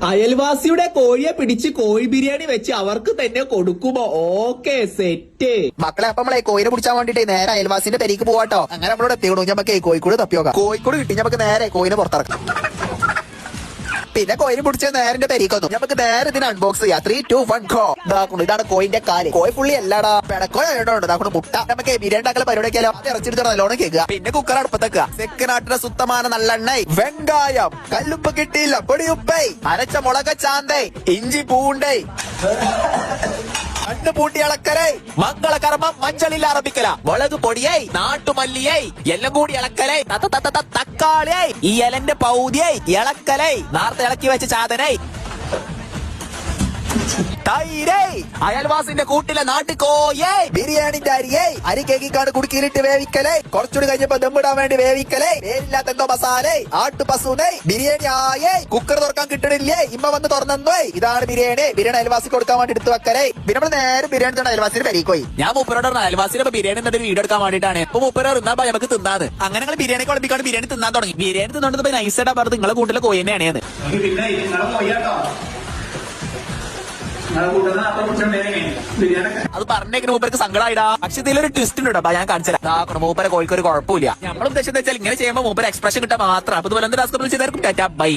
അയൽവാസിയുടെ കോഴിയെ പിടിച്ച് കോഴി ബിരിയാണി വെച്ച് അവർക്ക് തന്നെ കൊടുക്കുമോ? Okay set. മക്കളെ അപ്പൊ നമ്മളെ കോഴിനെ പിടിച്ചാൻ വേണ്ടിട്ട് നേരെ അയൽവാസിന്റെ പെരിക്ക് പോവാട്ടോ. അങ്ങനെ നമ്മളോട് എത്തിക്കണു. നമുക്ക് കോഴിക്കോട് തപ്പിയോക്കാം. കോഴിക്കോട് കിട്ടി നമുക്ക് നേരെ കോഴിനെ പുറത്തിറക്കാം. പിന്നെ കോയിന് പിടിച്ച നേരെ പെരിക്കൊന്നു. നമുക്ക് നേരെ ഇതിന് അൺബോക്സ് ചെയ്യാം. 3, 2, 1 ഗോ. ഇതാണ് കോയിന്റെ കാല്. കോഴി പുള്ളി അല്ലാടാ പെടക്കോയുണ്ട്. മുട്ട നമുക്ക് ബിരിയാണി ഉണ്ടാക്കല പരിപാടിയൊക്കെയാലോ. അത് ഇറച്ചിട്ട് നല്ലോണം കേൾക്കുക. പിന്നെ കുക്കർ അടുപ്പത്തേക്കുക. സെക്കനാട്ടിന്റെ സുത്തமான നല്ലെണ്ണ, വെങ്കായം, കല്ലുപ്പ് കിട്ടിയില്ല, പൊടിയുപ്പൈ, അരച്ച മുളക ചാന്തേ, ഇഞ്ചി പൂണ്ടേ, കണ്ണു പൂട്ടി ഇളക്കലേ, മംഗള കർമ്മം മഞ്ചളിൽ ആരംഭിക്കല, മുളക് പൊടിയേ, നാട്ടുമല്ലിയേ, എല്ലാം കൂടി ഇളക്കലേ, തക്കാളിയേ, ഈ ഇലന്റെ പൗതിയേ ഇളക്കലേ, നേരത്തെ ഇളക്കി വെച്ച ചാതനേ, തൈരേ, അയൽവാസിന്റെ കൂട്ടിലെ നാട്ടുകോയേ, ബിരിയാണിന്റെ അരിയേ, അരി കേക്കിക്കാട് കുടുക്കിയിലിട്ട് വേവിക്കലേ, കുറച്ചുകൂടി കഴിഞ്ഞപ്പോ ദമ്മിടാൻ വേണ്ടി വേവിക്കലേ, പേരില്ലാത്ത എന്തോ മസാലേ, ആട്ടുപസൂനേ, ബിരിയാണി ആയേ, കുക്കർ തുറക്കാൻ കിട്ടണില്ലേ, ഇമ്മ വന്ന് തുറന്നേ. ഇതാണ് ബിരിയാണി. ബിരിയാണി അയൽവാസി കൊടുക്കാൻ വേണ്ടി എടുത്തു വെക്കലേ. പിന്നെ നമ്മൾ നേരെ ബിരിയാണി തന്നെ അയൽവാസിന്റെ പെരിക്കോയി. ഞാൻ മൂപ്പരോട് അയൽവാസിന്റെ ബിരിയാണി എന്നിട്ട് വീഡിയോ എടുക്കാൻ വേണ്ടിയിട്ടാണ്. ഇപ്പൊ മൂപ്പര ഇന്നാ നമുക്ക് തിന്നാത്. അങ്ങനെ നിങ്ങൾ ബിരിയാണി കുളമ്പിക്കാണ്ട് ബിരിയാണി തിന്നാൻ തുടങ്ങി. ബിരിയാണി തിന്നോണ്ട് നൈസായിട്ടാ പറഞ്ഞത് നിങ്ങളെ കൂട്ടിലെ കോയി തന്നെയാണ്. അത് പറഞ്ഞേക്കുന്ന മൂപ്പർക്ക് സങ്കടമായിടാ. പക്ഷെ ഇതിലൊരു ട്വിസ്റ്റ് ഉണ്ട്. ഞാൻ കാണിച്ചാൽ മൂപ്പരെ കോഴിക്കൊരു കുഴപ്പമില്ല. നമ്മൾ ഉദ്ദേശം വെച്ചാൽ ഇങ്ങനെ ചെയ്യുമ്പോൾ മൂപ്പര് എക്സ്പ്രഷൻ കിട്ടാൻ മാത്രം. അപ്പൊ ഇതുപോലെ ടാസ്ക് ചെയ്തായിരിക്കും. Tata bye.